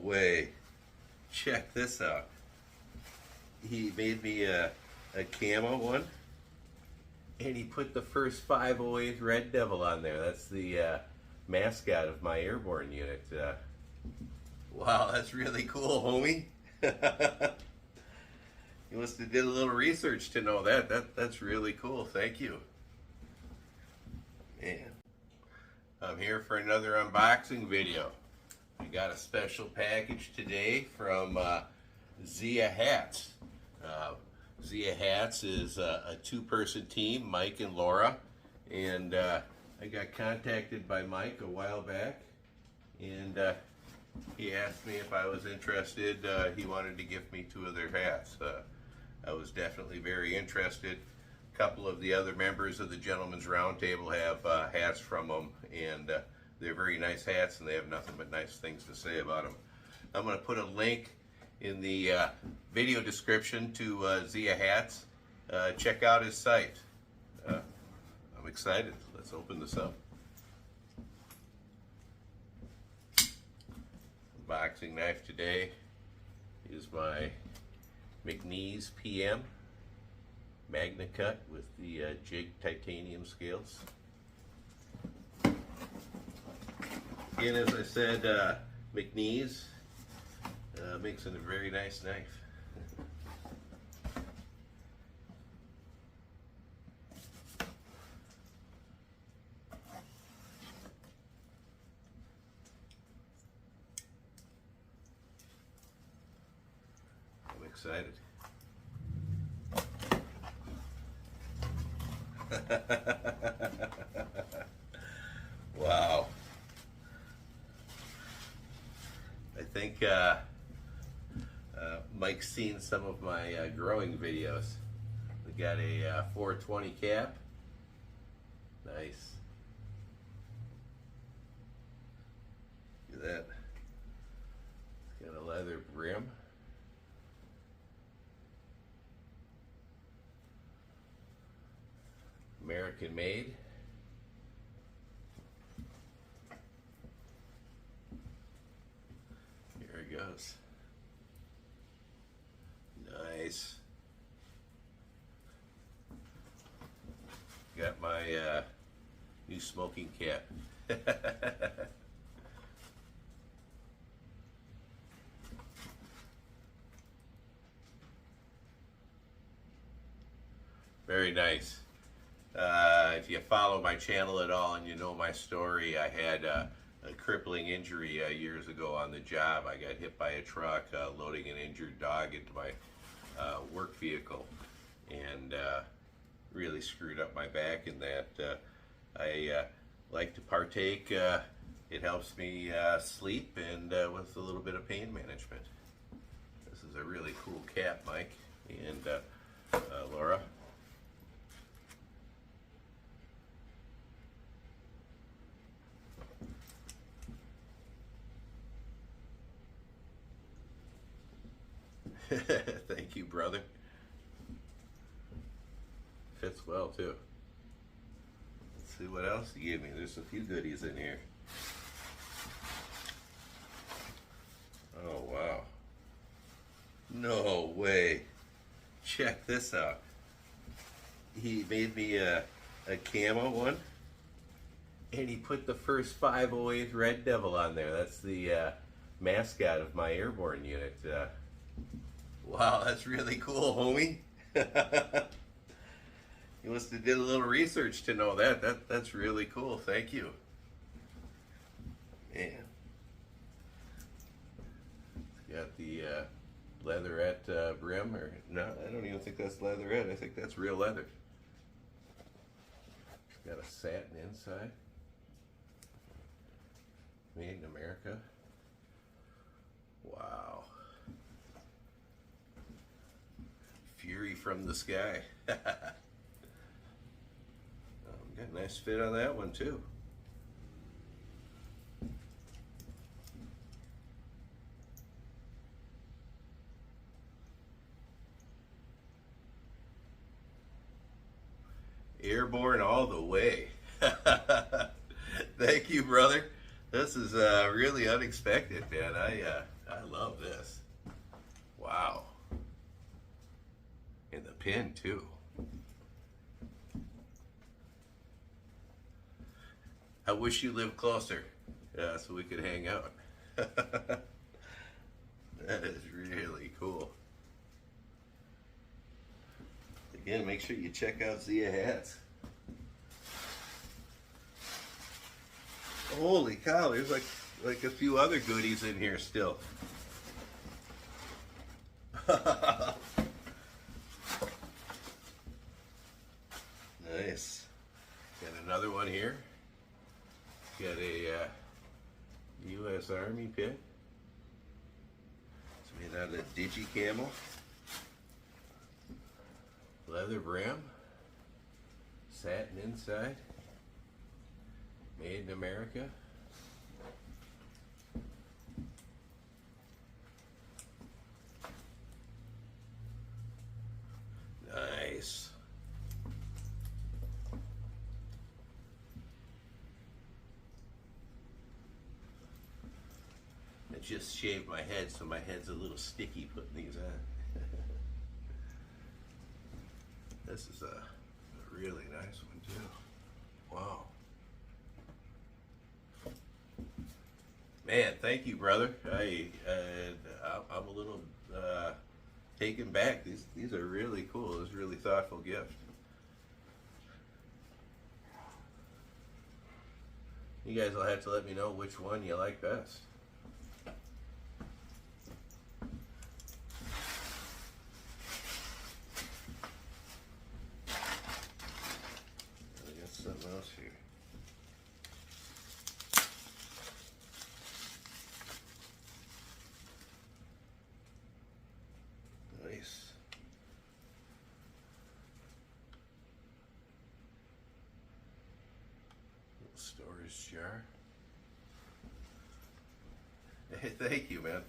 way. Check this out. He made me a camo one, and he put the first 508 Red Devil on there. That's the mascot of my Airborne unit. Wow, that's really cool, homie. You must have did a little research to know that. That's really cool. Thank you. Man, I'm here for another unboxing video. I got a special package today from Zia Hats. Zia Hats is a two-person team, Mike and Laura, and I got contacted by Mike a while back, and he asked me if I was interested. He wanted to give me 2 of their hats. I was definitely very interested. A couple of the other members of the Gentlemen's Roundtable have hats from them, and they're very nice hats, and they have nothing but nice things to say about them. I'm going to put a link in the video description to Zia Hats. Check out his site. I'm excited. Let's open this up. Unboxing knife today is my McNees PM MagnaCut with the jig titanium scales. Again, as I said, McNees makes it a very nice knife. I'm excited. Wow. I think Mike's seen some of my growing videos. We got a 420 cap. Nice. Look at that. It's got a leather brim. American made. Here it goes. Nice. Got my new smoking cap. Very nice. If you follow my channel at all and you know my story, I had a crippling injury years ago on the job. I got hit by a truck loading an injured dog into my work vehicle, and really screwed up my back in that. I like to partake. It helps me sleep and with a little bit of pain management. This is a really cool cap, Mike and Laura. Thank you, brother. Fits well too. Let's see what else he gave me. There's a few goodies in here. Oh wow. No way. Check this out. He made me a camo one, and he put the first 508 Red Devil on there. That's the mascot of my Airborne unit. Wow, that's really cool, homie. You must have did a little research to know that. That's really cool. Thank you. Man. Got the leatherette brim, or no, I don't even think that's leatherette. I think that's real leather. It's got a satin inside. Made in America. Wow. Fury from the sky. Got a nice fit on that one too. Airborne all the way. Thank you, brother. This is really unexpected, man. I love this. Wow. And the pin too. I wish you lived closer, so we could hang out. That is really cool. Again, make sure you check out Zia Hats. Holy cow, there's like a few other goodies in here still. Nice. Got another one here. Got a U.S. Army pin. It's made out of Digi Camo. Leather brim. Satin inside. Made in America. Nice. I just shaved my head, so my head's a little sticky putting these on. This is a really nice one too. Wow. Man, thank you, brother. I'm a little taken back. These are really cool. It's a really thoughtful gift. You guys will have to let me know which one you like best. I got something else here. Nice. Little storage jar. Hey, thank you, man.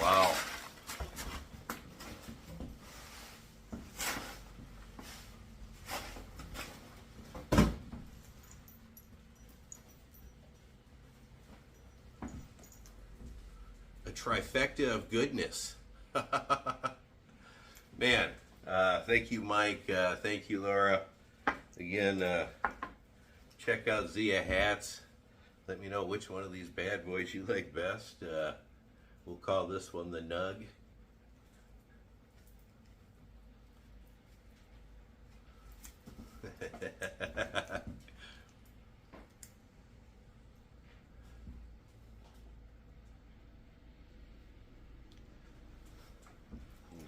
Wow. A trifecta of goodness. Man, thank you, Mike. Thank you, Laura. Again, check out Zia Hats. Let me know which one of these bad boys you like best. We'll call this one the Nug.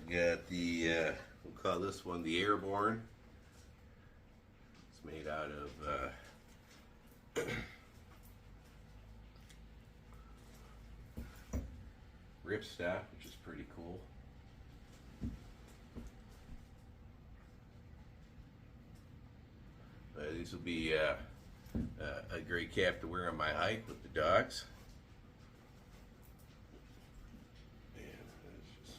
We got the, we'll call this one the Airborne. It's made out of ripstop, which is pretty cool. These will be a great cap to wear on my hike with the dogs. Man, that's just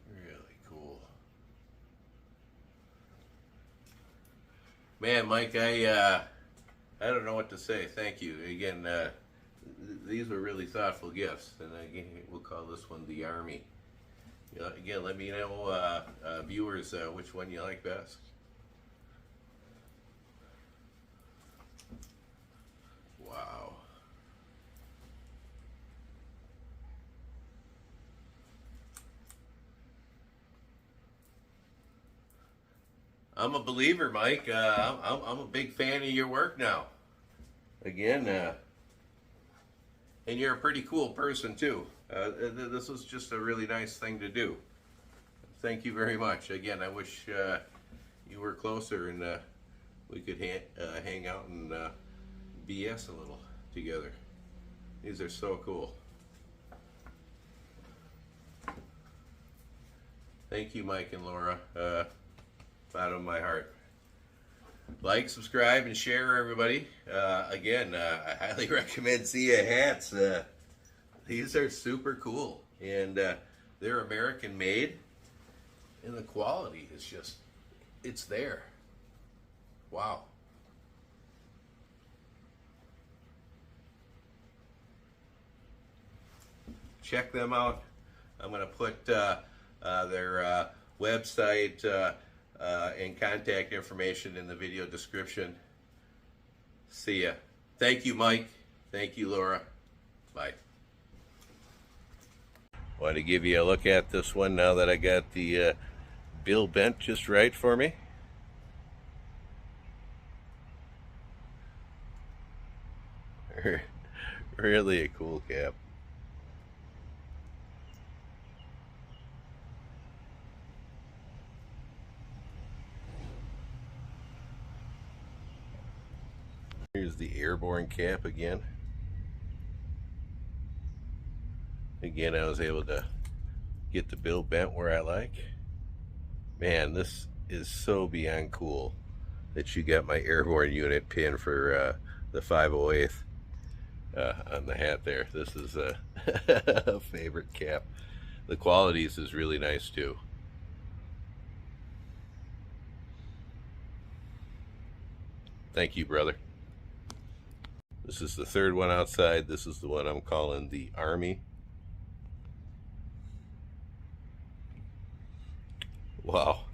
really cool. Man, Mike, I don't know what to say. Thank you again. These were really thoughtful gifts, and again, we'll call this one the Army. You know, again, let me know, viewers, which one you like best. Wow. I'm a believer, Mike. I'm a big fan of your work now. Again, and you're a pretty cool person too. This was just a really nice thing to do. Thank you very much. Again, I wish you were closer and we could hang out and BS a little together. These are so cool. Thank you, Mike and Laura. Bottom of my heart. Like, subscribe, and share, everybody. Again, I highly recommend Zia Hats. These are super cool, and they're American made, and the quality is just, it's there. Wow. Check them out. I'm going to put their website and contact information in the video description. See ya. Thank you, Mike. Thank you, Laura. Bye. Want to give you a look at this one now that I got the bill bent just right for me. Really a cool cap. Here's the Airborne cap again. Again, I was able to get the bill bent where I like. Man, this is so beyond cool that you got my Airborne unit pin for the 508th on the hat there. This is a favorite cap. The qualities is really nice too. Thank you, brother. This is the third one outside. This is the one I'm calling the Army. Wow.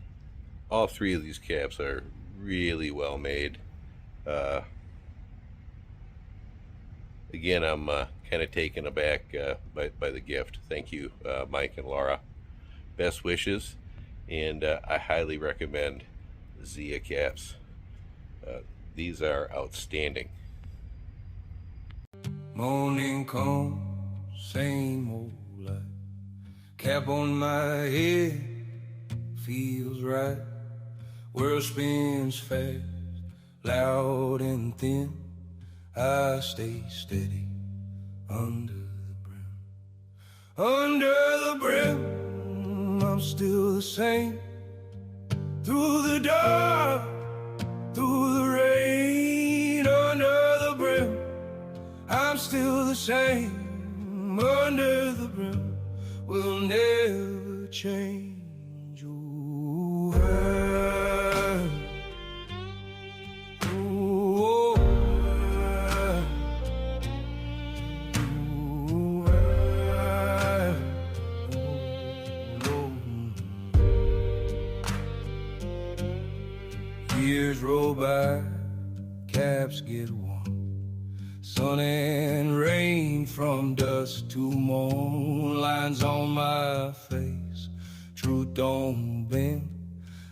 All three of these caps are really well made. Again, I'm kind of taken aback by the gift. Thank you, Mike and Laura. Best wishes, and I highly recommend Zia caps. These are outstanding. Morning comes, same old life. Cap on my head, feels right. World spins fast, loud and thin. I stay steady under the brim. Under the brim, I'm still the same. Through the dark, through the rain, under the brim, I'm still the same. Under the brim, will never change. Ooh, years roll by, caps get warm, sun and rain from dusk to morn, lines on my face, truth don't bend,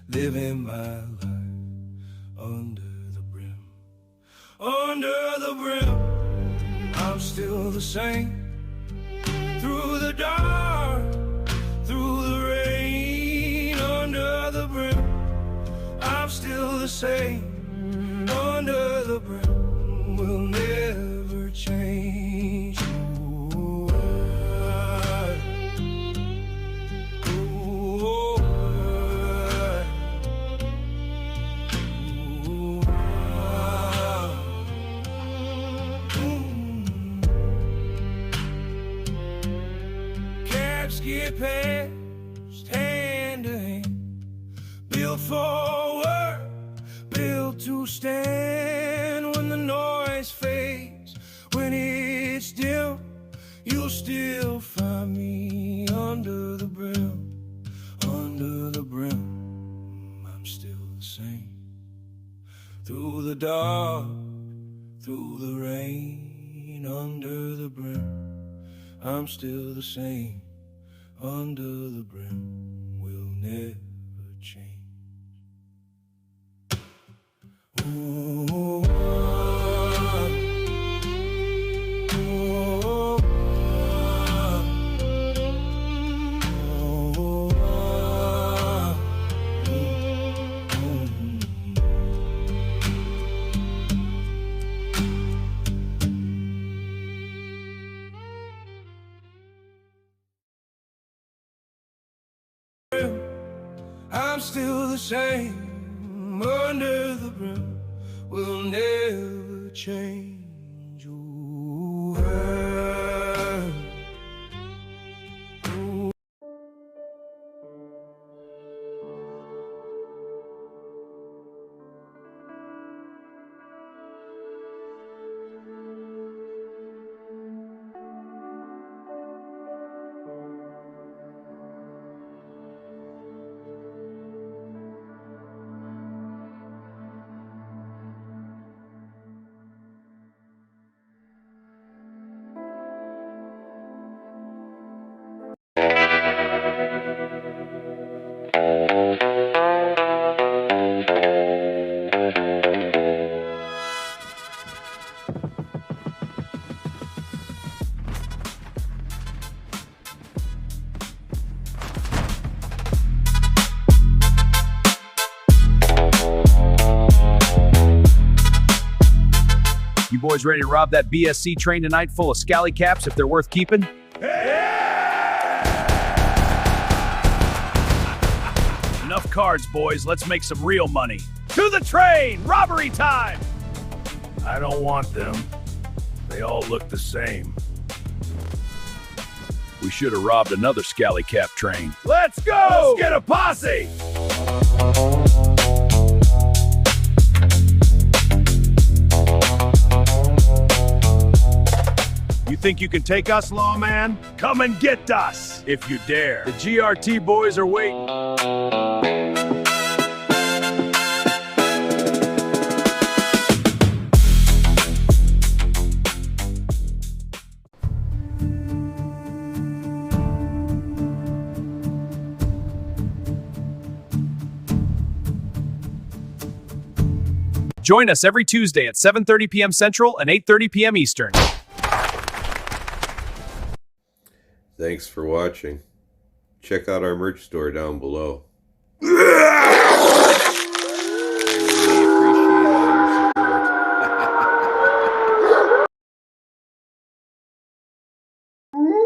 living my life under the brim. Under the brim, I'm still the same. Through the dark, through the rain, under the brim, I'm still the same. Under the brim, will never change. Ooh, ooh, caps get passed hand to hand, built for work, built to stand. When the noise fades, when it's dim, you'll still find me under the brim. Under the brim, I'm still the same. Through the dark, through the rain, under the brim, I'm still the same. Under the brim, will never change. Ooh, I'm still the same. Under the brim, will never change. Ooh, ooh. boys ready to rob that BSC train tonight full of scally caps if they're worth keeping? Enough cards, boys. Let's make some real money. To the train! Robbery time! I don't want them. They all look the same. We should have robbed another scally cap train. Let's go! Let's get a posse! You think you can take us, lawman? Come and get us, if you dare. The GRT boys are waiting. Join us every Tuesday at 7:30 p.m. Central and 8:30 p.m. Eastern. Thanks for watching. Check out our merch store down below. Appreciate all your support.